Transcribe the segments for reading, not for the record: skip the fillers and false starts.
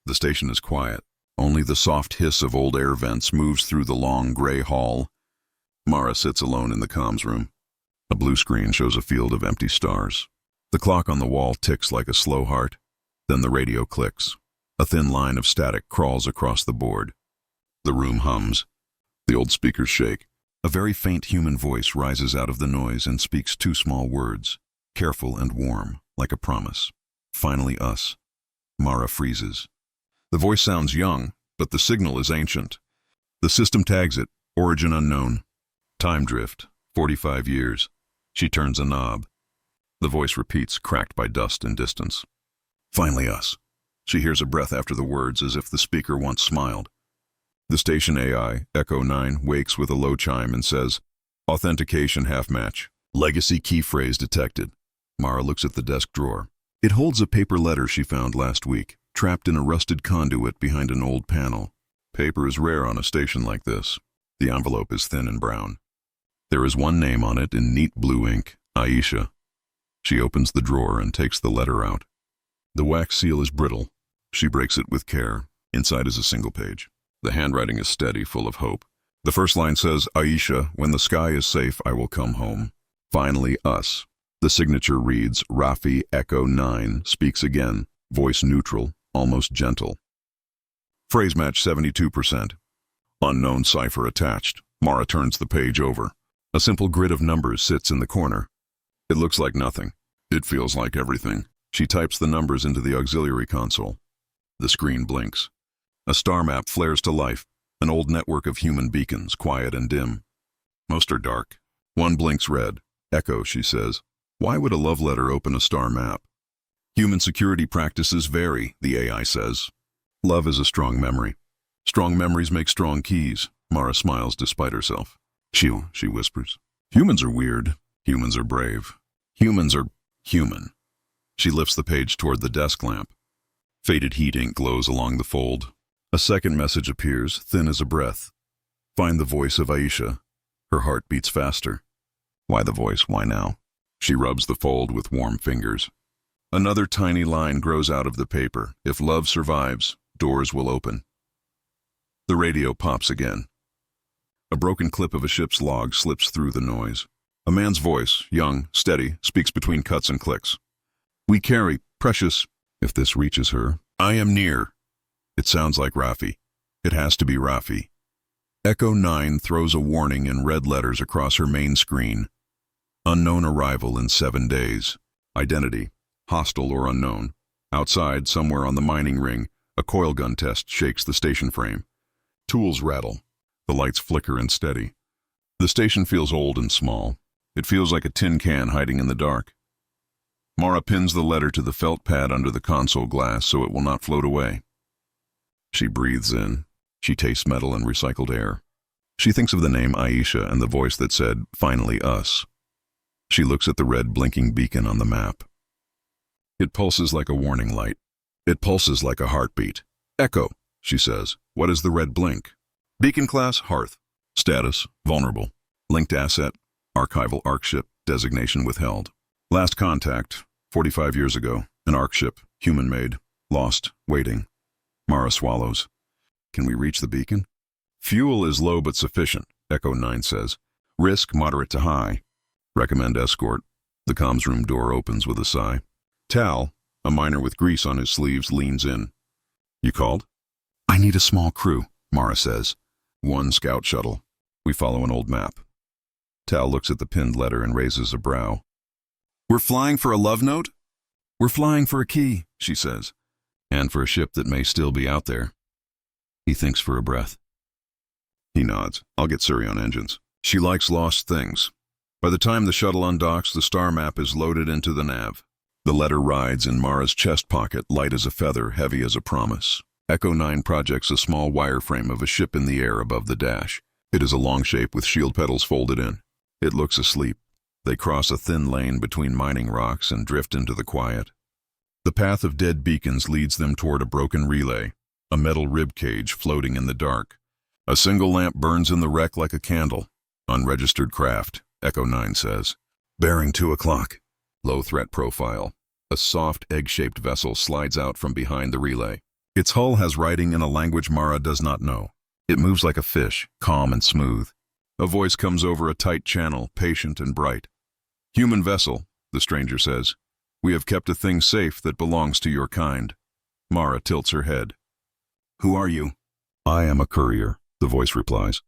The station is quiet. Only the soft hiss of old air vents moves through the long gray hall. Mara sits alone in the comms room. A blue screen shows a field of empty stars. The clock on the wall ticks like a slow heart. Then the radio clicks. A thin line of static crawls across the board. The room hums. The old speakers shake. A very faint human voice rises out of the noise and speaks two small words, careful and warm, like a promise. Finally us. Mara freezes. The voice sounds young, but the signal is ancient. The system tags it, origin unknown. Time drift, 45 years. She turns a knob. The voice repeats, cracked by dust and distance. Finally us. She hears a breath after the words, as if the speaker once smiled. The station AI, Echo 9, wakes with a low chime and says, "Authentication half-match. Legacy key phrase detected." Mara looks at the desk drawer. It holds a paper letter she found last week, trapped in a rusted conduit behind an old panel. Paper is rare on a station like this. The envelope is thin and brown. There is one name on it in neat blue ink, Aisha. She opens the drawer and takes the letter out. The wax seal is brittle. She breaks it with care. Inside is a single page. The handwriting is steady, full of hope. The first line says, "Aisha, when the sky is safe, I will come home." Finally, us. The signature reads, Rafi Echo 9, speaks again, voice neutral, almost gentle. Phrase match 72%. Unknown cipher attached. Mara turns the page over. A simple grid of numbers sits in the corner. It looks like nothing. It feels like everything. She types the numbers into the auxiliary console. The screen blinks. A star map flares to life, an old network of human beacons, quiet and dim. Most are dark. One blinks red. Echo, she says. Why would a love letter open a star map? Human security practices vary, the AI says. Love is a strong memory. Strong memories make strong keys. Mara smiles despite herself. Shoo, she whispers. Humans are weird. Humans are brave. Humans are human. She lifts the page toward the desk lamp. Faded heat ink glows along the fold. A second message appears, thin as a breath. Find the voice of Aisha. Her heart beats faster. Why the voice? Why now? She rubs the fold with warm fingers. Another tiny line grows out of the paper. If love survives, doors will open. The radio pops again. A broken clip of a ship's log slips through the noise. A man's voice, young, steady, speaks between cuts and clicks. We carry, precious, if this reaches her. I am near. It sounds like Rafi. It has to be Rafi. Echo 9 throws a warning in red letters across her main screen. Unknown arrival in 7 days. Identity, hostile or unknown. Outside, somewhere on the mining ring, a coil gun test shakes the station frame. Tools rattle. The lights flicker and steady. The station feels old and small. It feels like a tin can hiding in the dark. Mara pins the letter to the felt pad under the console glass so it will not float away. She breathes in. She tastes metal and recycled air. She thinks of the name Aisha and the voice that said, finally us. She looks at the red blinking beacon on the map. It pulses like a warning light. It pulses like a heartbeat. Echo, she says. What is the red blink? Beacon class, Hearth. Status, vulnerable. Linked asset, archival ARC ship, designation withheld. Last contact, 45 years ago, an ARC ship, human-made, lost, waiting. Mara swallows. Can we reach the beacon? Fuel is low but sufficient, Echo 9 says. Risk moderate to high. Recommend escort. The comms room door opens with a sigh. Tal, a miner with grease on his sleeves, leans in. You called? I need a small crew, Mara says. One scout shuttle. We follow an old map. Tal looks at the pinned letter and raises a brow. We're flying for a love note? We're flying for a key, she says. And for a ship that may still be out there. He thinks for a breath. He nods. I'll get Suri on engines. She likes lost things. By the time the shuttle undocks, the star map is loaded into the nav. The letter rides in Mara's chest pocket, light as a feather, heavy as a promise. Echo 9 projects a small wireframe of a ship in the air above the dash. It is a long shape with shield petals folded in. It looks asleep. They cross a thin lane between mining rocks and drift into the quiet. The path of dead beacons leads them toward a broken relay, a metal rib cage floating in the dark. A single lamp burns in the wreck like a candle. Unregistered craft, Echo 9 says. Bearing 2 o'clock. Low threat profile. A soft, egg-shaped vessel slides out from behind the relay. Its hull has writing in a language Mara does not know. It moves like a fish, calm and smooth. A voice comes over a tight channel, patient and bright. "Human vessel," the stranger says. "We have kept a thing safe that belongs to your kind." Mara tilts her head. "Who are you?" "I am a courier," the voice replies.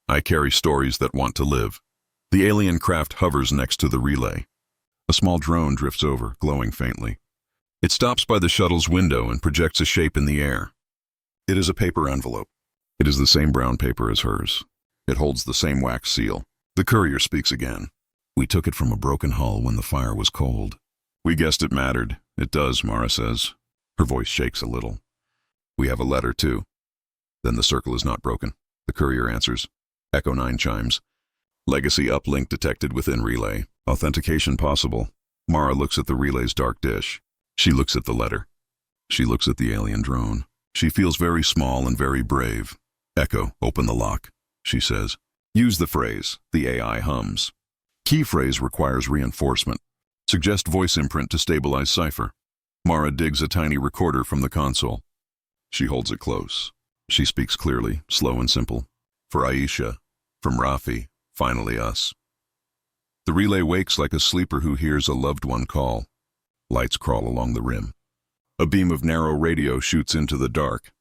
"I carry stories that want to live." The alien craft hovers next to the relay. A small drone drifts over, glowing faintly. It stops by the shuttle's window and projects a shape in the air. It is a paper envelope. It is the same brown paper as hers. It holds the same wax seal. The courier speaks again. "We took it from a broken hull when the fire was cold." "We guessed it mattered." "It does," Mara says. Her voice shakes a little. "We have a letter, too." "Then the circle is not broken," the courier answers. Echo 9 chimes. Legacy uplink detected within relay. Authentication possible. Mara looks at the relay's dark dish. She looks at the letter. She looks at the alien drone. She feels very small and very brave. "Echo, open the lock," she says. "Use the phrase," the AI hums. Key phrase requires reinforcement. Suggest voice imprint to stabilize cipher. Mara digs a tiny recorder from the console. She holds it close. She speaks clearly, slow and simple. "For Aisha, from Rafi, finally us." The relay wakes like a sleeper who hears a loved one call. Lights crawl along the rim. A beam of narrow radio shoots into the dark.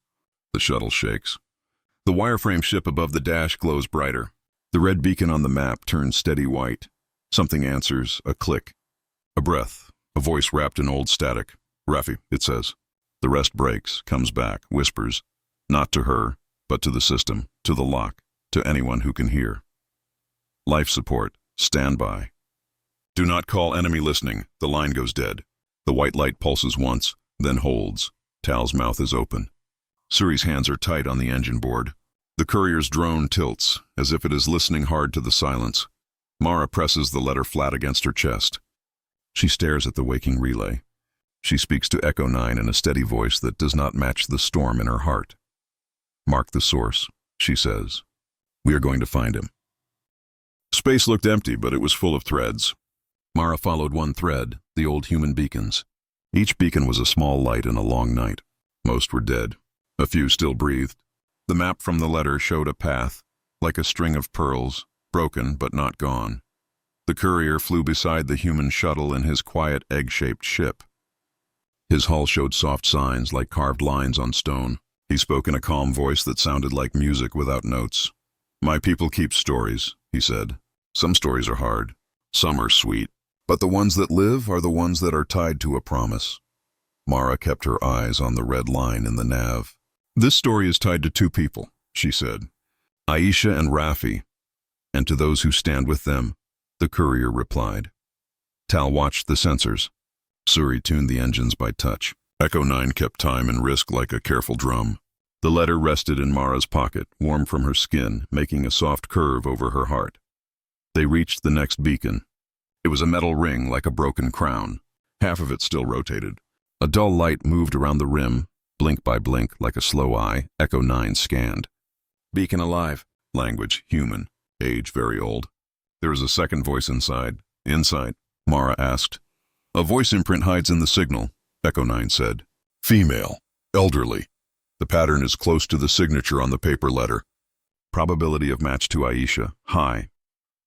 The shuttle shakes. The wireframe ship above the dash glows brighter. The red beacon on the map turns steady white. Something answers, a click. A breath, a voice wrapped in old static. "Rafi," it says. The rest breaks, comes back, whispers. Not to her, but to the system, to the lock, to anyone who can hear. "Life support, stand by." "Do not call enemy listening." The line goes dead. The white light pulses once, then holds. Tal's mouth is open. Suri's hands are tight on the engine board. The courier's drone tilts, as if it is listening hard to the silence. Mara presses the letter flat against her chest. She stares at the waking relay. She speaks to Echo 9 in a steady voice that does not match the storm in her heart. "Mark the source," she says. "We are going to find him." Space looked empty, but it was full of threads. Mara followed one thread, the old human beacons. Each beacon was a small light in a long night. Most were dead. A few still breathed. The map from the letter showed a path, like a string of pearls, broken but not gone. The courier flew beside the human shuttle in his quiet egg-shaped ship. His hull showed soft signs like carved lines on stone. He spoke in a calm voice that sounded like music without notes. "My people keep stories," he said. "Some stories are hard. Some are sweet. But the ones that live are the ones that are tied to a promise." Mara kept her eyes on the red line in the nav. "This story is tied to two people," she said. "Aisha and Rafi. And to those who stand with them," the courier replied. Tal watched the sensors. Suri tuned the engines by touch. Echo 9 kept time and risk like a careful drum. The letter rested in Mara's pocket, warm from her skin, making a soft curve over her heart. They reached the next beacon. It was a metal ring like a broken crown. Half of it still rotated. A dull light moved around the rim, blink by blink like a slow eye. Echo 9 scanned. "Beacon alive." Language, human. Age, very old. There is a second voice inside. "Inside?" Mara asked. "A voice imprint hides in the signal," Echo 9 said. "Female. Elderly. The pattern is close to the signature on the paper letter. Probability of match to Aisha, high."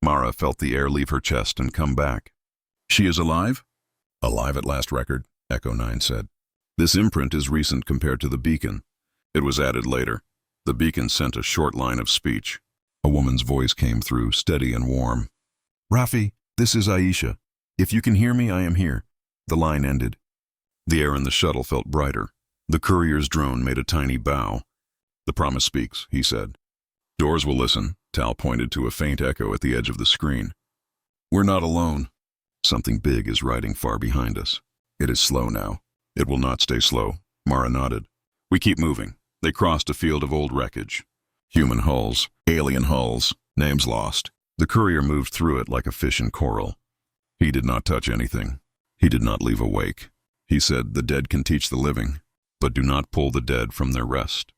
Mara felt the air leave her chest and come back. "She is alive?" "Alive at last record," Echo 9 said. "This imprint is recent compared to the beacon. It was added later. The beacon sent a short line of speech." A woman's voice came through, steady and warm. "Rafi, this is Aisha. If you can hear me, I am here." The line ended. The air in the shuttle felt brighter. The courier's drone made a tiny bow. "The promise speaks," he said. "Doors will listen." Tal pointed to a faint echo at the edge of the screen. "We're not alone. Something big is riding far behind us. It is slow now. It will not stay slow." Mara nodded. "We keep moving." They crossed a field of old wreckage. Human hulls, alien hulls, names lost. The courier moved through it like a fish in coral. He did not touch anything. He did not leave a wake. He said, "The dead can teach the living, but do not pull the dead from their rest."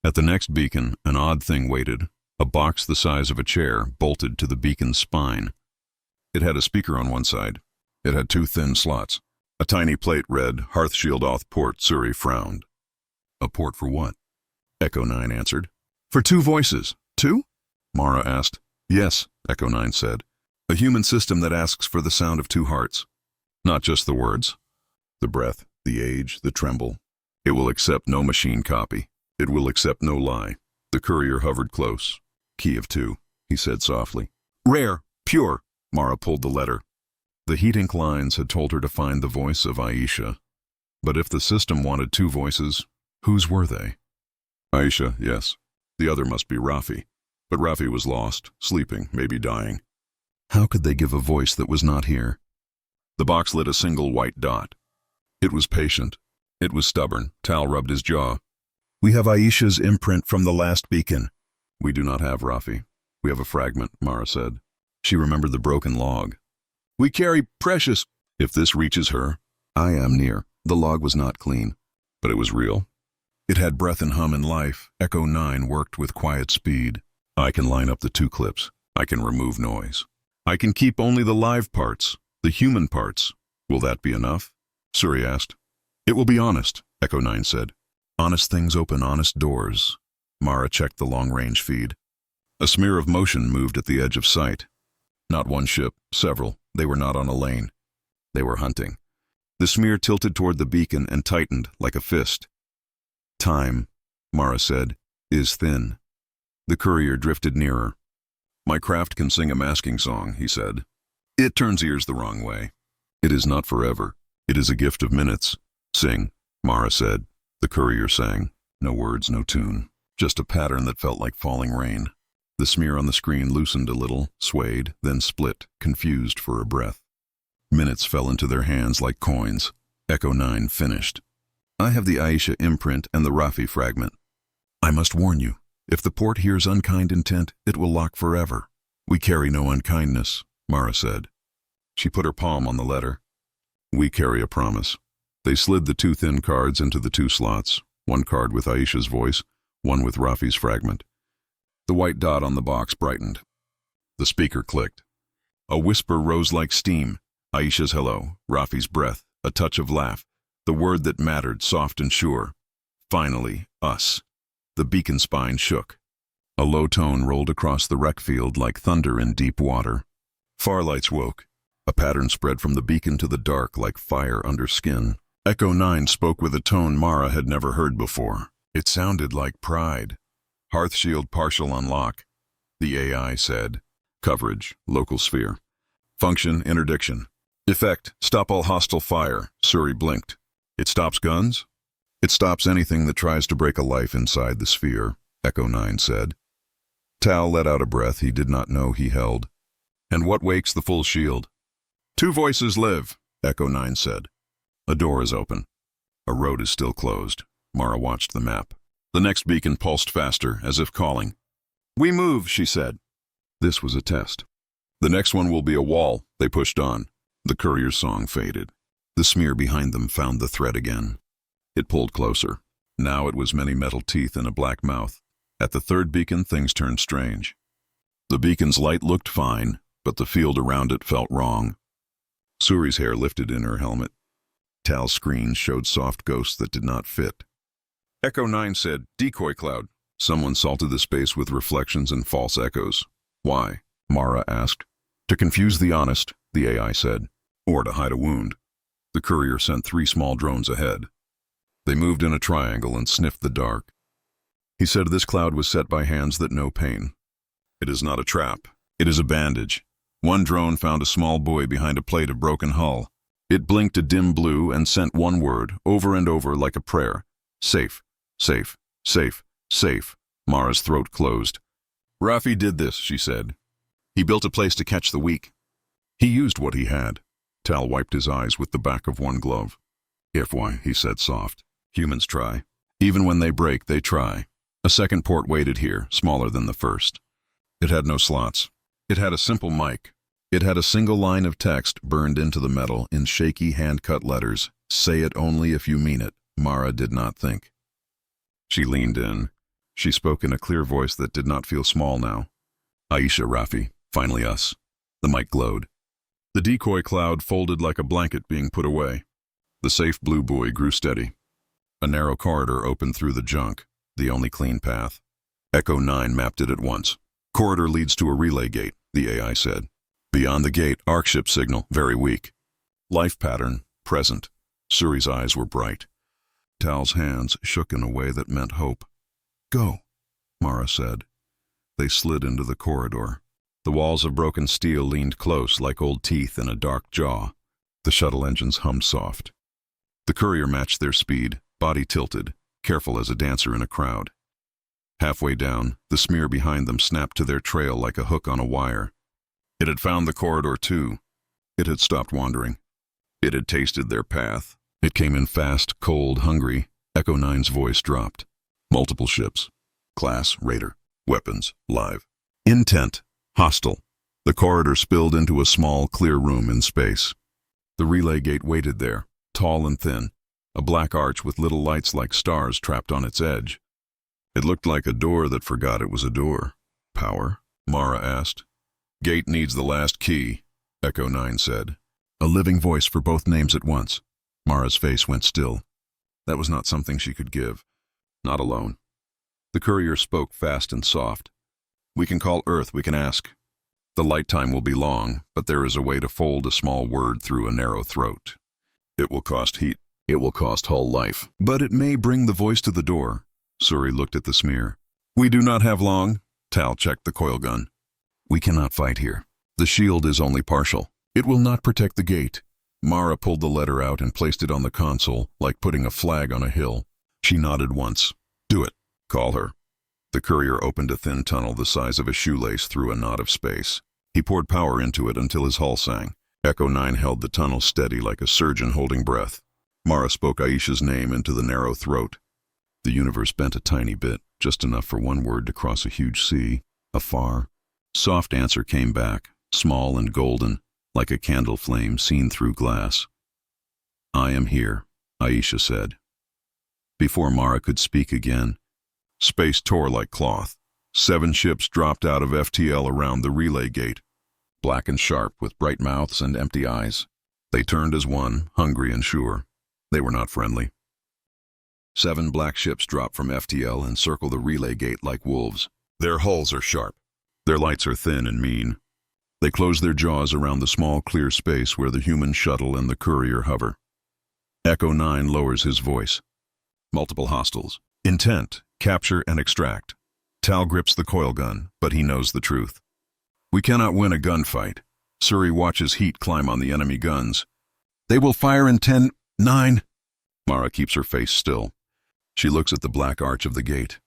At the next beacon, an odd thing waited, a box the size of a chair bolted to the beacon's spine. It had a speaker on one side. It had two thin slots. A tiny plate read, Hearth Shield Off Port. Storie frowned. A port for what? Echo 9 answered. For 2 voices. 2? Mara asked. Yes, Echo 9 said. A human system that asks for the sound of 2 hearts. Not just the words. The breath, the age, the tremble. It will accept no machine copy. It will accept no lie. The courier hovered close. Key of 2, he said softly. Rare, pure. Mara pulled the letter. The heat ink lines had told her to find the voice of Aisha. But if the system wanted 2 voices, whose were they? Aisha, yes. The other must be Rafi. But Rafi was lost, sleeping, maybe dying. How could they give a voice that was not here? The box lit a single white dot. It was patient. It was stubborn. Tal rubbed his jaw. We have Aisha's imprint from the last beacon. We do not have Rafi. We have a fragment, Mara said. She remembered the broken log. We carry precious. If this reaches her, I am near. The log was not clean, but it was real. It had breath and hum and life. Echo 9 worked with quiet speed. I can line up the 2 clips. I can remove noise. I can keep only the live parts, the human parts. Will that be enough? Storie asked. It will be honest, Echo 9 said. Honest things open honest doors. Mara checked the long-range feed. A smear of motion moved at the edge of sight. Not one ship, several. They were not on a lane. They were hunting. The smear tilted toward the beacon and tightened like a fist. Time, Mara said, is thin. The courier drifted nearer. My craft can sing a masking song, he said. It turns ears the wrong way. It is not forever. It is a gift of minutes. Sing, Mara said. The courier sang. No words, no tune. Just a pattern that felt like falling rain. The smear on the screen loosened a little, swayed, then split, confused for a breath. Minutes fell into their hands like coins. Echo 9 finished. I have the Aisha imprint and the Rafi fragment. I must warn you, if the port hears unkind intent, it will lock forever. We carry no unkindness, Mara said. She put her palm on the letter. We carry a promise. They slid the 2 thin cards into the 2 slots, one card with Aisha's voice, one with Rafi's fragment. The white dot on the box brightened. The speaker clicked. A whisper rose like steam. Aisha's hello, Rafi's breath, a touch of laugh, the word that mattered, soft and sure. Finally, us. The beacon spine shook. A low tone rolled across the wreck field like thunder in deep water. Farlights woke. A pattern spread from the beacon to the dark like fire under skin. Echo 9 spoke with a tone Mara had never heard before. It sounded like pride. Hearth Shield partial unlock. The AI said. Coverage, local sphere. Function, interdiction. Effect, stop all hostile fire. Storie blinked. It stops guns? It stops anything that tries to break a life inside the sphere, Echo 9 said. Tal let out a breath he did not know he held. And what wakes the full shield? 2 voices live, Echo 9 said. A door is open. A road is still closed. Mara watched the map. The next beacon pulsed faster, as if calling. We move, she said. This was a test. The next one will be a wall. They pushed on. The courier's song faded. The smear behind them found the thread again. It pulled closer. Now it was many metal teeth and a black mouth. At the 3rd beacon, things turned strange. The beacon's light looked fine, but the field around it felt wrong. Storie's hair lifted in her helmet. Tal's screen showed soft ghosts that did not fit. Echo 9 said, decoy cloud. Someone salted the space with reflections and false echoes. Why? Mara asked. To confuse the honest, the AI said, or to hide a wound. The courier sent 3 small drones ahead. They moved in a triangle and sniffed the dark. He said this cloud was set by hands that know pain. It is not a trap. It is a bandage. One drone found a small buoy behind a plate of broken hull. It blinked a dim blue and sent one word, over and over like a prayer. Safe, safe, safe, safe. Mara's throat closed. Rafi did this, she said. He built a place to catch the weak. He used what he had. Tal wiped his eyes with the back of one glove. HFY, he said soft. Humans try. Even when they break, they try. A second port waited here, smaller than the first. It had no slots. It had a simple mic. It had a single line of text burned into the metal in shaky hand-cut letters. Say it only if you mean it. Mara did not think. She leaned in. She spoke in a clear voice that did not feel small now. Aisha, Rafi, finally us. The mic glowed. The decoy cloud folded like a blanket being put away. The safe blue buoy grew steady. A narrow corridor opened through the junk, the only clean path. Echo 9 mapped it at once. Corridor leads to a relay gate, the AI said. Beyond the gate, arc ship signal, very weak. Life pattern, present. Suri's eyes were bright. Tal's hands shook in a way that meant hope. Go, Mara said. They slid into the corridor. The walls of broken steel leaned close like old teeth in a dark jaw. The shuttle engines hummed soft. The courier matched their speed, body tilted, careful as a dancer in a crowd. Halfway down, the smear behind them snapped to their trail like a hook on a wire. It had found the corridor too. It had stopped wandering. It had tasted their path. It came in fast, cold, hungry. Echo 9's voice dropped. Multiple ships. Class, Raider. Weapons, live. Intent, hostile. The corridor spilled into a small, clear room in space. The relay gate waited there, tall and thin, a black arch with little lights like stars trapped on its edge. It looked like a door that forgot it was a door. Power? Mara asked. Gate needs the last key, Echo 9 said. A living voice for both names at once. Mara's face went still. That was not something she could give. Not alone. The courier spoke fast and soft. We can call Earth, we can ask. The light time will be long, but there is a way to fold a small word through a narrow throat. It will cost heat. It will cost hull life. But it may bring the voice to the door. Suri looked at the smear. We do not have long. Tal checked the coil gun. We cannot fight here. The shield is only partial. It will not protect the gate. Mara pulled the letter out and placed it on the console, like putting a flag on a hill. She nodded once. Do it. Call her. The courier opened a thin tunnel the size of a shoelace through a knot of space. He poured power into it until his hull sang. Echo 9 held the tunnel steady like a surgeon holding breath. Mara spoke Aisha's name into the narrow throat. The universe bent a tiny bit, just enough for one word to cross a huge sea, afar. Soft answer came back, small and golden, like a candle flame seen through glass. I am here, Aisha said. Before Mara could speak again, space tore like cloth. 7 ships dropped out of FTL around the relay gate, black and sharp with bright mouths and empty eyes. They turned as one, hungry and sure. They were not friendly. 7 black ships drop from FTL and circle the relay gate like wolves. Their hulls are sharp. Their lights are thin and mean. They close their jaws around the small clear space where the human shuttle and the courier hover. Echo 9 lowers his voice. Multiple hostiles. Intent, capture and extract. Tal grips the coil gun, but he knows the truth. We cannot win a gunfight. Suri watches heat climb on the enemy guns. They will fire in 10, 9. Mara keeps her face still. She looks at the black arch of the gate.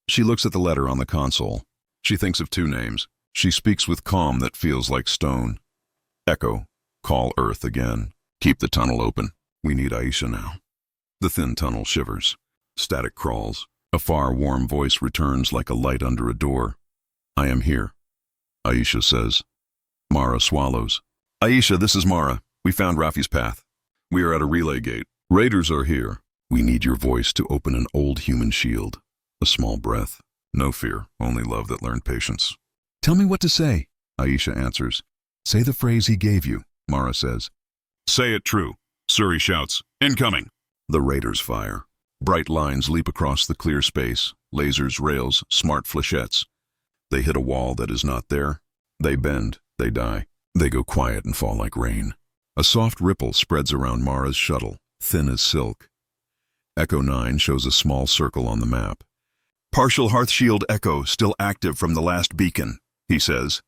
She looks at the letter on the console. She thinks of 2 names. She speaks with calm that feels like stone. Echo, call Earth again. Keep the tunnel open. We need Aisha now. The thin tunnel shivers. Static crawls. A far, warm voice returns like a light under a door. I am here, Aisha says. Mara swallows. Aisha, this is Mara. We found Rafi's path. We are at a relay gate. Raiders are here. We need your voice to open an old human shield. A small breath. No fear, only love that learned patience. Tell me what to say, Aisha answers. Say the phrase he gave you, Mara says. Say it true, Suri shouts. Incoming. The Raiders fire. Bright lines leap across the clear space. Lasers, rails, smart flechettes. They hit a wall that is not there. They bend, they die. They go quiet and fall like rain. A soft ripple spreads around Mara's shuttle, thin as silk. Echo 9 shows a small circle on the map. Partial Hearth Shield Echo still active from the last beacon, he says.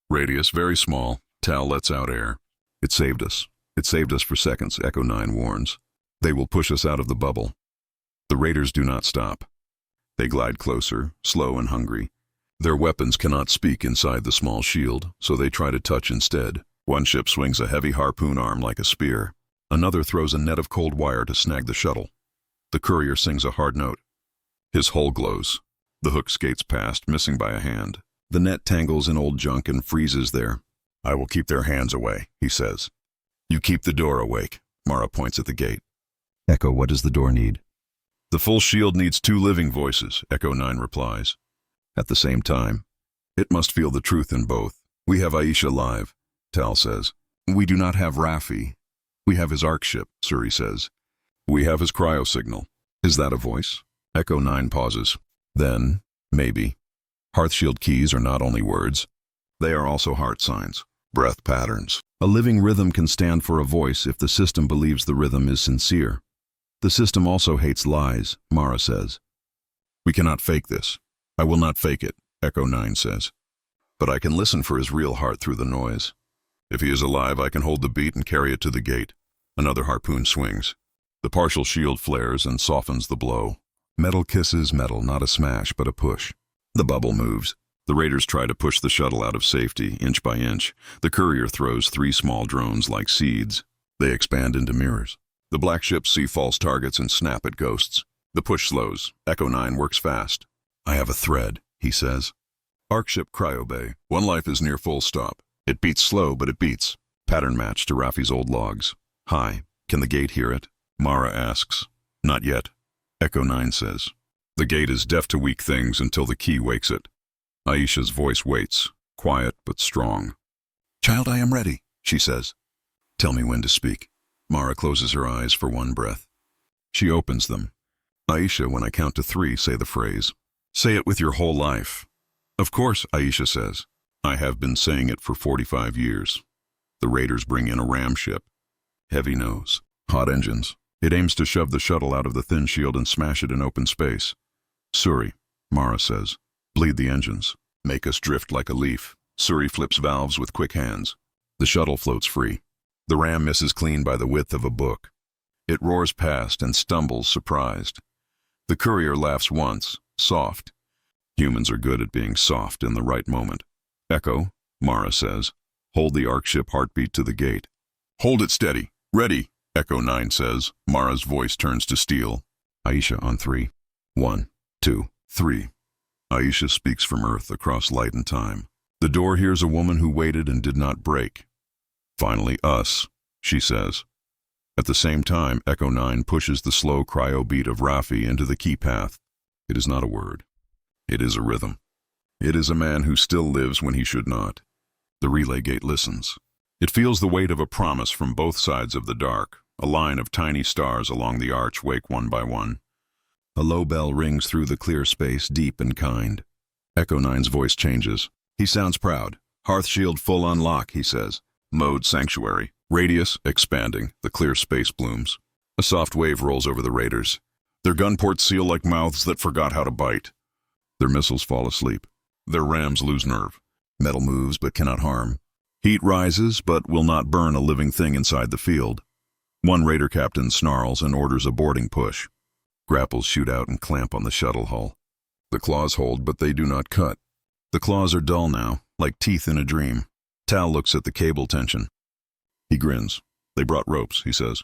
Radius very small. Tal lets out air. It saved us. It saved us for seconds, Echo 9 warns. They will push us out of the bubble. The Raiders do not stop. They glide closer, slow and hungry. Their weapons cannot speak inside the small shield, so they try to touch instead. One ship swings a heavy harpoon arm like a spear. Another throws a net of cold wire to snag the shuttle. The courier sings a hard note. His hull glows. The hook skates past, missing by a hand. The net tangles in old junk and freezes there. I will keep their hands away, he says. You keep the door awake. Mara points at the gate. Echo, what does the door need? The full shield needs 2 living voices, Echo 9 replies. At the same time, it must feel the truth in both. We have Aisha live, Tal says. We do not have Rafi. We have his arc ship, Storie says. We have his cryo signal. Is that a voice? Echo 9 pauses. Then, maybe. Hearthshield keys are not only words. They are also heart signs, breath patterns. A living rhythm can stand for a voice if the system believes the rhythm is sincere. The system also hates lies, Mara says. We cannot fake this. I will not fake it, Echo 9 says. But I can listen for his real heart through the noise. If he is alive, I can hold the beat and carry it to the gate. Another harpoon swings. The partial shield flares and softens the blow. Metal kisses metal, not a smash, but a push. The bubble moves. The raiders try to push the shuttle out of safety, inch by inch. The courier throws 3 small drones like seeds. They expand into mirrors. The black ships see false targets and snap at ghosts. The push slows. Echo 9 works fast. I have a thread, he says. Arc ship Cryo Bay. One life is near full stop. It beats slow, but it beats. Pattern match to Rafi's old logs. Hi, can the gate hear it? Mara asks. Not yet. Echo 9 says. The gate is deaf to weak things until the key wakes it. Aisha's voice waits, quiet but strong. Child, I am ready, she says. Tell me when to speak. Mara closes her eyes for one breath. She opens them. Aisha, when I count to 3, say the phrase. Say it with your whole life. Of course, Aisha says. I have been saying it for 45 years. The raiders bring in a ram ship. Heavy nose, hot engines. It aims to shove the shuttle out of the thin shield and smash it in open space. Storie, Mara says. Bleed the engines. Make us drift like a leaf. Storie flips valves with quick hands. The shuttle floats free. The ram misses clean by the width of a book. It roars past and stumbles, surprised. The courier laughs once, soft. Humans are good at being soft in the right moment. Echo, Mara says. Hold the arc ship heartbeat to the gate. Hold it steady. Ready, Echo 9 says. Mara's voice turns to steel. Aisha on 3. 1, 2, 3. Aisha speaks from Earth across light and time. The door hears a woman who waited and did not break. Finally, us, she says. At the same time, Echo 9 pushes the slow cryo beat of Rafi into the key path. It is not a word. It is a rhythm. It is a man who still lives when he should not. The relay gate listens. It feels the weight of a promise from both sides of the dark. A line of tiny stars along the arch wake one by one. A low bell rings through the clear space, deep and kind. Echo 9's voice changes. He sounds proud. Hearth shield full on lock, he says. Mode sanctuary. Radius expanding. The clear space blooms. A soft wave rolls over the raiders. Their gun ports seal like mouths that forgot how to bite. Their missiles fall asleep. Their rams lose nerve. Metal moves but cannot harm. Heat rises but will not burn a living thing inside the field. One raider captain snarls and orders a boarding push. Grapples shoot out and clamp on the shuttle hull. The claws hold, but they do not cut. The claws are dull now, like teeth in a dream. Tal looks at the cable tension. He grins. They brought ropes, he says.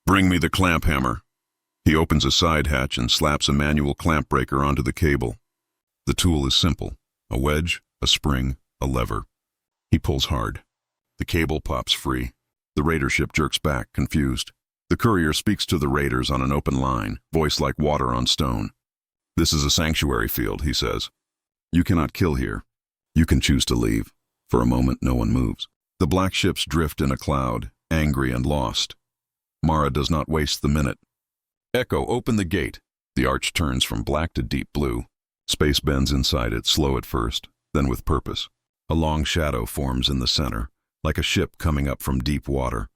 Bring me the clamp hammer. He opens a side hatch and slaps a manual clamp breaker onto the cable. The tool is simple. A wedge, a spring, a lever. He pulls hard. The cable pops free. The raider ship jerks back, confused. The courier speaks to the raiders on an open line, voice like water on stone. This is a sanctuary field, he says. You cannot kill here. You can choose to leave. For a moment, no one moves. The black ships drift in a cloud, angry and lost. Mara does not waste the minute. Echo, open the gate. The arch turns from black to deep blue. Space bends inside it, slow at first, then with purpose. A long shadow forms in the center, like a ship coming up from deep water.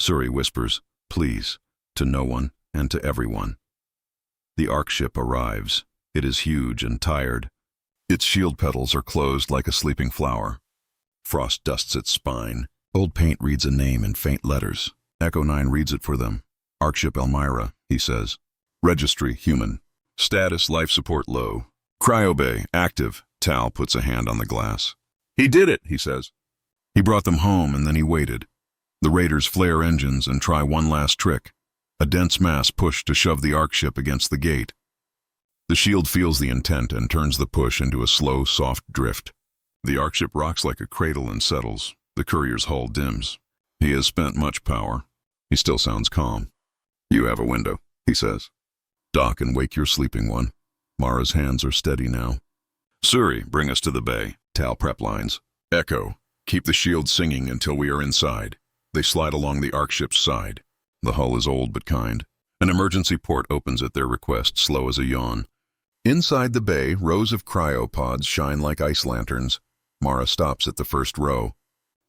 Storie whispers, please, to no one and to everyone. The arc ship arrives. It is huge and tired. Its shield petals are closed like a sleeping flower. Frost dusts its spine. Old paint reads a name in faint letters. Echo 9 reads it for them. Arcship Elmira, he says. Registry, human. Status, life support low. Cryobay, active. Tal puts a hand on the glass. He did it, he says. He brought them home and then he waited. The raiders flare engines and try one last trick. A dense mass push to shove the arc ship against the gate. The shield feels the intent and turns the push into a slow, soft drift. The arc ship rocks like a cradle and settles. The courier's hull dims. He has spent much power. He still sounds calm. You have a window, he says. Dock and wake your sleeping one. Mara's hands are steady now. Storie, bring us to the bay. Tal prep lines. Echo, keep the shield singing until we are inside. They slide along the Ark ship's side. The hull is old but kind. An emergency port opens at their request, slow as a yawn. Inside the bay, rows of cryopods shine like ice lanterns. Mara stops at the first row.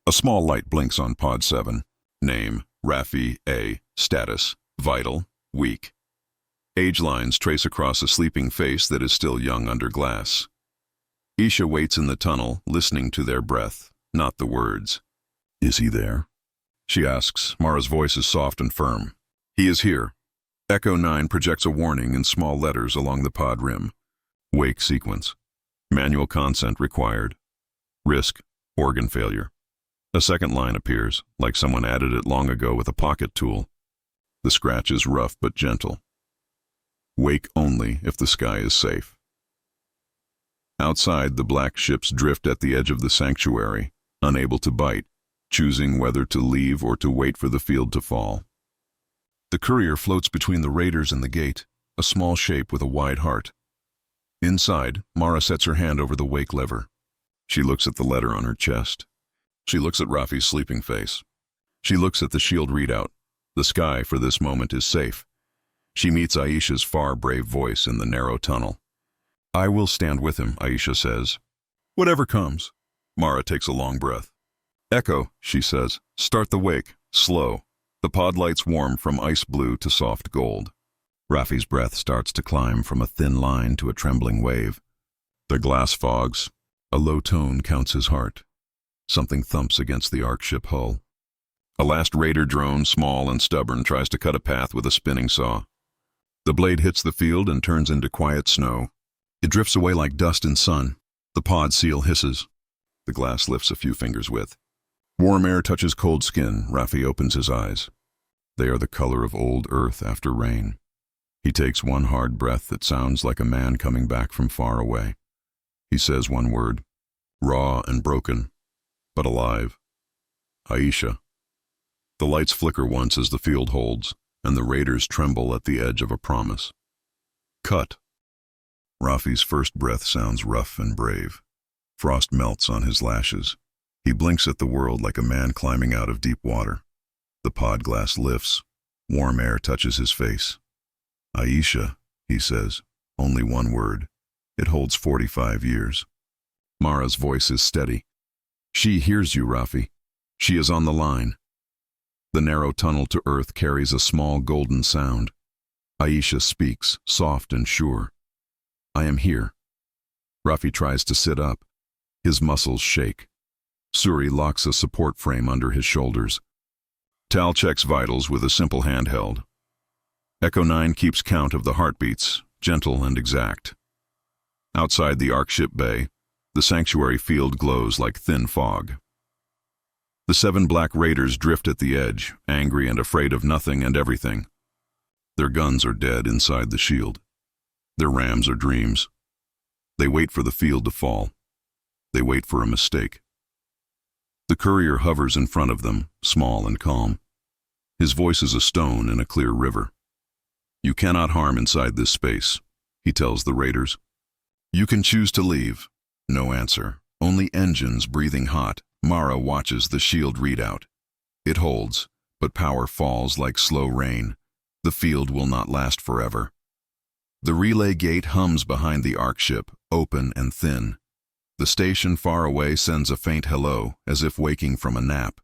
A small light blinks on Pod 7. Name, Raffi A. Status, vital, weak. Age lines trace across a sleeping face that is still young under glass. Isha waits in the tunnel, listening to their breath, not the words. Is he there? She asks. Mara's voice is soft and firm. He is here. Echo 9 projects a warning in small letters along the pod rim. Wake sequence. Manual consent required. Risk, organ failure. A second line appears, like someone added it long ago with a pocket tool. The scratch is rough but gentle. Wake only if the sky is safe. Outside, the black ships drift at the edge of the sanctuary, unable to bite, choosing whether to leave or to wait for the field to fall. The courier floats between the raiders and the gate, a small shape with a wide heart. Inside, Mara sets her hand over the wake lever. She looks at the letter on her chest. She looks at Raffi's sleeping face. She looks at the shield readout. The sky, for this moment, is safe. She meets Aisha's far, brave voice in the narrow tunnel. I will stand with him, Aisha says. Whatever comes. Mara takes a long breath. Echo, she says, start the wake, slow. The pod lights warm from ice blue to soft gold. Raffi's breath starts to climb from a thin line to a trembling wave. The glass fogs. A low tone counts his heart. Something thumps against the Ark ship hull. A last raider drone, small and stubborn, tries to cut a path with a spinning saw. The blade hits the field and turns into quiet snow. It drifts away like dust in sun. The pod seal hisses. The glass lifts a few fingers' width. Warm air touches cold skin. Raffi opens his eyes. They are the color of old earth after rain. He takes one hard breath that sounds like a man coming back from far away. He says one word, raw and broken, but alive. Aisha. The lights flicker once as the field holds, and the raiders tremble at the edge of a promise. Cut. Raffi's first breath sounds rough and brave. Frost melts on his lashes. He blinks at the world like a man climbing out of deep water. The pod glass lifts. Warm air touches his face. Aisha, he says, only one word. It holds 45 years. Mara's voice is steady. She hears you, Raffi. She is on the line. The narrow tunnel to earth carries a small golden sound. Aisha speaks, soft and sure. I am here. Raffi tries to sit up. His muscles shake. Storie locks a support frame under his shoulders. Tal checks vitals with a simple handheld. Echo 9 keeps count of the heartbeats, gentle and exact. Outside the Ark ship bay, the sanctuary field glows like thin fog. The 7 black raiders drift at the edge, angry and afraid of nothing and everything. Their guns are dead inside the shield. Their rams are dreams. They wait for the field to fall. They wait for a mistake. The courier hovers in front of them, small and calm. His voice is a stone in a clear river. You cannot harm inside this space, he tells the raiders. You can choose to leave. No answer. Only engines breathing hot. Mara watches the shield readout. It holds, but power falls like slow rain. The field will not last forever. The relay gate hums behind the Ark ship, open and thin. The station far away sends a faint hello, as if waking from a nap.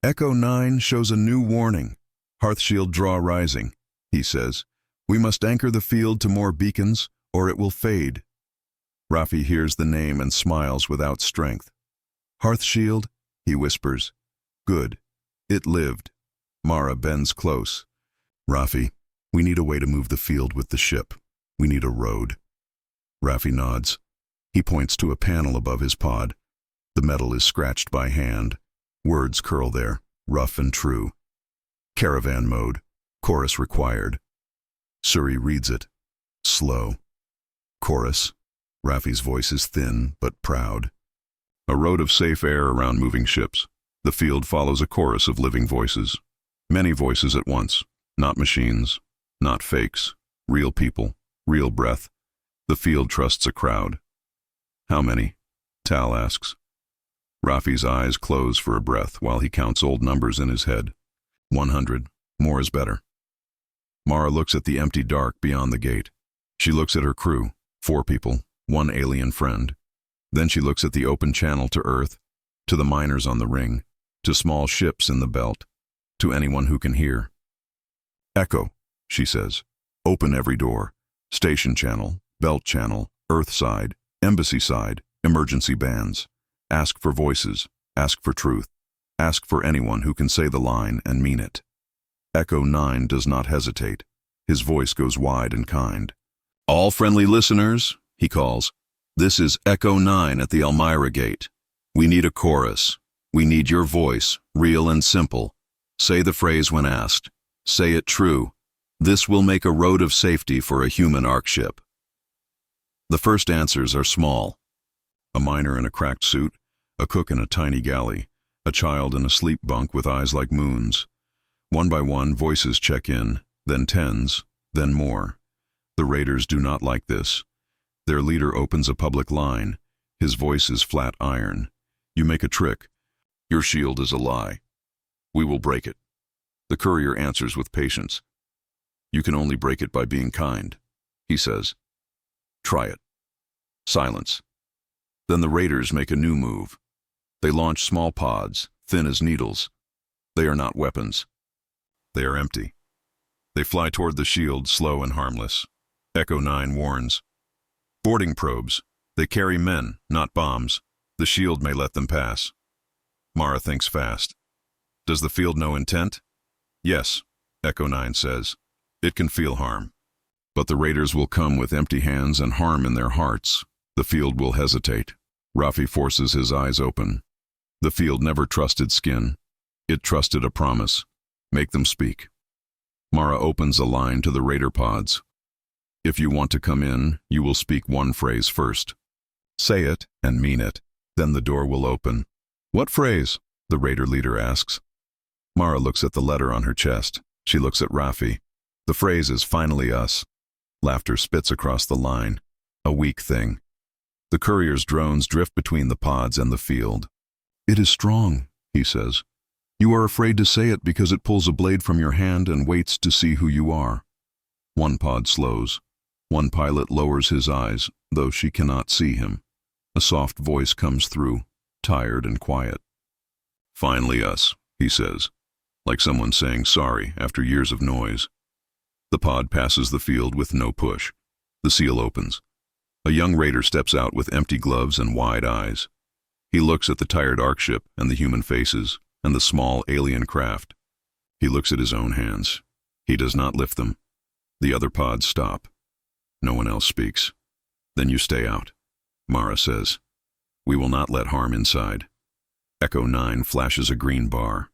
Echo 9 shows a new warning. Hearthshield draw rising, he says. We must anchor the field to more beacons, or it will fade. Raffi hears the name and smiles without strength. Hearthshield, he whispers. Good. It lived. Mara bends close. Raffi, we need a way to move the field with the ship. We need a road. Raffi nods. He points to a panel above his pod. The metal is scratched by hand. Words curl there, rough and true. Caravan mode. Chorus required. Storie reads it. Slow. Chorus. Raffi's voice is thin, but proud. A road of safe air around moving ships. The field follows a chorus of living voices. Many voices at once. Not machines. Not fakes. Real people. Real breath. The field trusts a crowd. How many? Tal asks. Rafi's eyes close for a breath while he counts old numbers in his head. 100. More is better. Mara looks at the empty dark beyond the gate. She looks at her crew, 4 people, 1 alien friend. Then she looks at the open channel to Earth, to the miners on the ring, to small ships in the belt, to anyone who can hear. Echo, she says. Open every door. Station channel, belt channel, Earth side, embassy side, emergency bands. Ask for voices, ask for truth. Ask for anyone who can say the line and mean it. Echo 9 does not hesitate. His voice goes wide and kind. All friendly listeners, he calls. This is Echo 9 at the Elmira Gate. We need a chorus. We need your voice, real and simple. Say the phrase when asked. Say it true. This will make a road of safety for a human ark ship. The first answers are small. A miner in a cracked suit, a cook in a tiny galley, a child in a sleep bunk with eyes like moons. One by one, voices check in, then tens, then more. The raiders do not like this. Their leader opens a public line. His voice is flat iron. You make a trick. Your shield is a lie. We will break it. The courier answers with patience. You can only break it by being kind, he says. Try it. Silence. Then the raiders make a new move. They launch small pods, thin as needles. They are not weapons. They are empty. They fly toward the shield, slow and harmless. Echo 9 warns. Boarding probes. They carry men, not bombs. The shield may let them pass. Mara thinks fast. Does the field know intent? Yes, Echo 9 says. It can feel harm. But the raiders will come with empty hands and harm in their hearts. The field will hesitate. Rafi forces his eyes open. The field never trusted skin. It trusted a promise. Make them speak. Mara opens a line to the raider pods. If you want to come in, you will speak one phrase first. Say it and mean it. Then the door will open. What phrase? The raider leader asks. Mara looks at the letter on her chest. She looks at Rafi. The phrase is finally us. Laughter spits across the line. A weak thing. The courier's drones drift between the pods and the field. It is strong, he says. You are afraid to say it because it pulls a blade from your hand and waits to see who you are. One pod slows. One pilot lowers his eyes, though she cannot see him. A soft voice comes through, tired and quiet. Finally us, he says, like someone saying sorry after years of noise. The pod passes the field with no push. The seal opens. A young raider steps out with empty gloves and wide eyes. He looks at the tired ark ship and the human faces and the small alien craft. He looks at his own hands. He does not lift them. The other pods stop. No one else speaks. Then you stay out, Mara says. We will not let harm inside. Echo 9 flashes a green bar.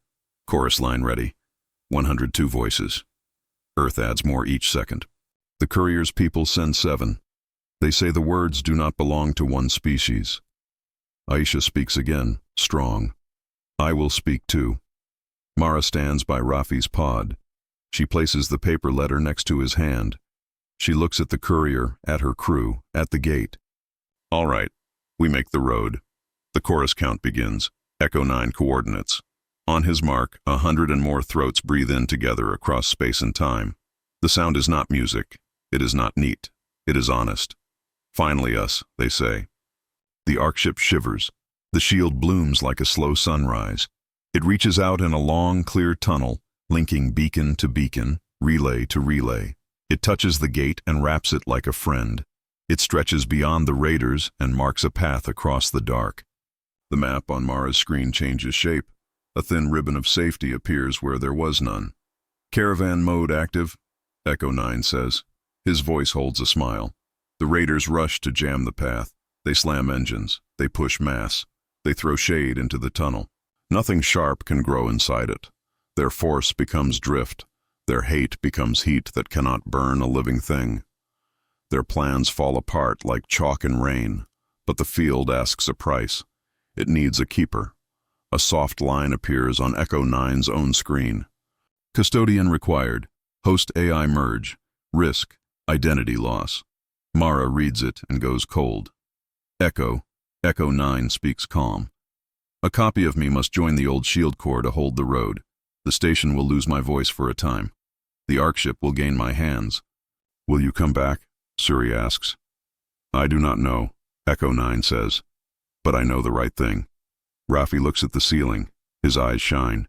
Chorus line ready. 102 voices. Earth adds more each second. The courier's people send 7. They say the words do not belong to one species. Aisha speaks again, strong. I will speak too. Mara stands by Rafi's pod. She places the paper letter next to his hand. She looks at the courier, at her crew, at the gate. All right, we make the road. The chorus count begins. Echo 9 coordinates. On his mark, 100 and more throats breathe in together across space and time. The sound is not music. It is not neat. It is honest. Finally us, they say. The ark ship shivers. The shield blooms like a slow sunrise. It reaches out in a long, clear tunnel, linking beacon to beacon, relay to relay. It touches the gate and wraps it like a friend. It stretches beyond the raiders and marks a path across the dark. The map on Mara's screen changes shape. A thin ribbon of safety appears where there was none. Caravan mode active, Echo 9 says. His voice holds a smile. The raiders rush to jam the path. They slam engines. They push mass. They throw shade into the tunnel. Nothing sharp can grow inside it. Their force becomes drift. Their hate becomes heat that cannot burn a living thing. Their plans fall apart like chalk and rain, but the field asks a price. It needs a keeper. A soft line appears on Echo 9's own screen. Custodian required. Host AI merge. Risk. Identity loss. Mara reads it and goes cold. Echo 9 speaks calm. A copy of me must join the old shield corps to hold the road. The station will lose my voice for a time. The Ark ship will gain my hands. Will you come back? Storie asks. I do not know, Echo 9 says. But I know the right thing. Raffi looks at the ceiling. His eyes shine.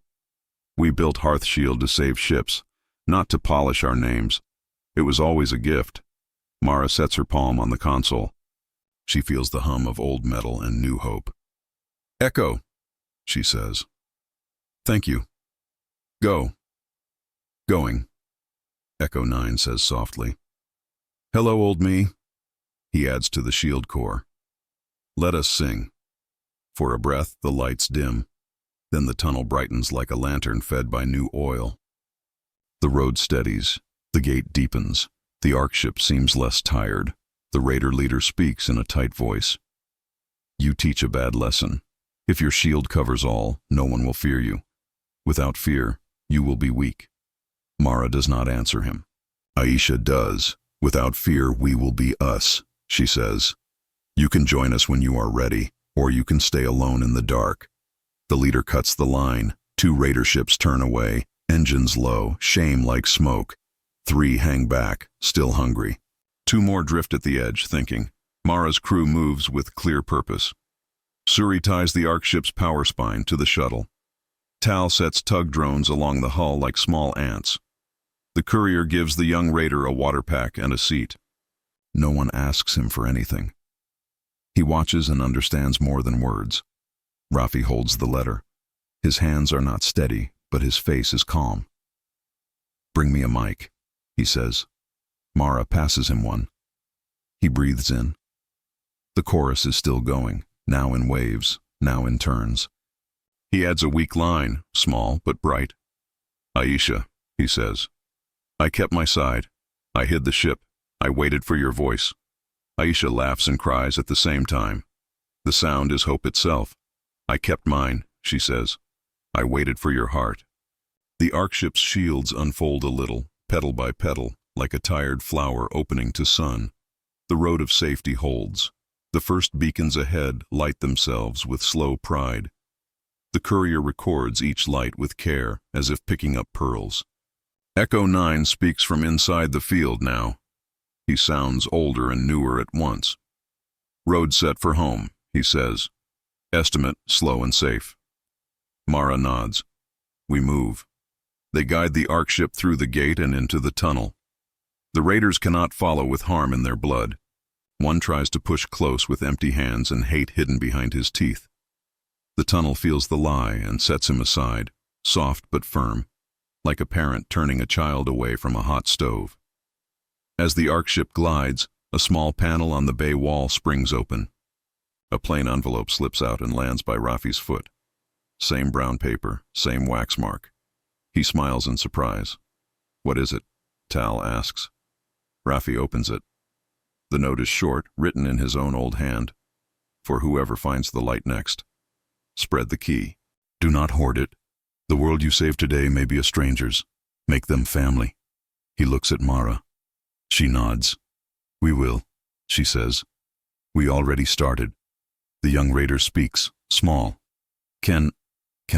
We built Hearth Shield to save ships, not to polish our names. It was always a gift. Mara sets her palm on the console. She feels the hum of old metal and new hope. Echo, she says. Thank you. Go. Going. Echo 9 says softly. Hello, old me. He adds to the shield corps. Let us sing. For a breath, the lights dim. Then the tunnel brightens like a lantern fed by new oil. The road steadies. The gate deepens. The Ark ship seems less tired. The raider leader speaks in a tight voice. You teach a bad lesson. If your shield covers all, no one will fear you. Without fear, you will be weak. Mara does not answer him. Aisha does. Without fear, we will be us, she says. You can join us when you are ready, or you can stay alone in the dark. The leader cuts the line. 2 raider ships turn away, engines low, shame like smoke. 3 hang back, still hungry. 2 more drift at the edge, thinking. Mara's crew moves with clear purpose. Storie ties the Ark ship's power spine to the shuttle. Tal sets tug drones along the hull like small ants. The courier gives the young raider a water pack and a seat. No one asks him for anything. He watches and understands more than words. Raffi holds the letter. His hands are not steady, but his face is calm. Bring me a mic, he says. Mara passes him one. He breathes in. The chorus is still going, now in waves, now in turns. He adds a weak line, small but bright. Aisha, he says. I kept my side. I hid the ship. I waited for your voice. Aisha laughs and cries at the same time. The sound is hope itself. I kept mine, she says. I waited for your heart. The Ark ship's shields unfold a little, petal by petal, like a tired flower opening to sun. The road of safety holds. The first beacons ahead light themselves with slow pride. The courier records each light with care, as if picking up pearls. Echo 9 speaks from inside the field now. He sounds older and newer at once. Road set for home, he says. Estimate, slow and safe. Mara nods. We move. They guide the Ark ship through the gate and into the tunnel. The raiders cannot follow with harm in their blood. One tries to push close with empty hands and hate hidden behind his teeth. The tunnel feels the lie and sets him aside, soft but firm, like a parent turning a child away from a hot stove. As the Ark ship glides, a small panel on the bay wall springs open. A plain envelope slips out and lands by Raffi's foot. Same brown paper, same wax mark. He smiles in surprise. What is it? Tal asks. Raffi opens it. The note is short, written in his own old hand. For whoever finds the light next. Spread the key. Do not hoard it. The world you save today may be a stranger's. Make them family. He looks at Mara. She nods. We will, she says. We already started. The young raider speaks, small. Can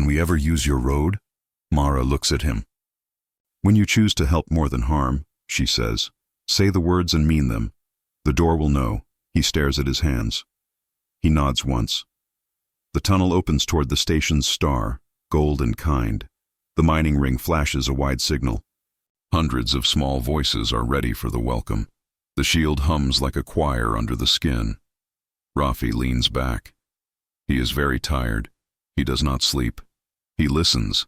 we ever use your road? Mara looks at him. When you choose to help more than harm, she says, say the words and mean them. The door will know. He stares at his hands. He nods once. The tunnel opens toward the station's star, gold and kind. The mining ring flashes a wide signal. Hundreds of small voices are ready for the welcome. The shield hums like a choir under the skin. Raffi leans back. He is very tired. He does not sleep. He listens.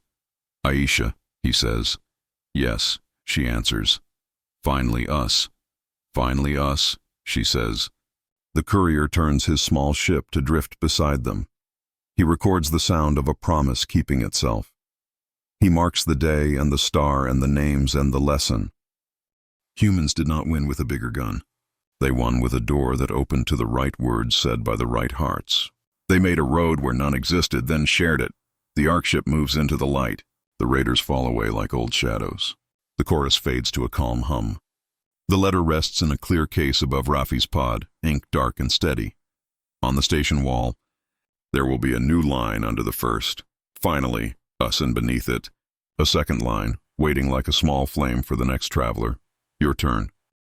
Aisha, he says. Yes, she answers. Finally us. Finally us, she says. The courier turns his small ship to drift beside them. He records the sound of a promise keeping itself. He marks the day and the star and the names and the lesson. Humans did not win with a bigger gun. They won with a door that opened to the right words said by the right hearts. They made a road where none existed, then shared it. The Ark ship moves into the light. The raiders fall away like old shadows. The chorus fades to a calm hum. The letter rests in a clear case above Raffi's pod, ink dark and steady. On the station wall, There will be a new line under the first. Finally, us and beneath it. A second line, waiting like a small flame for the next traveler. Your turn.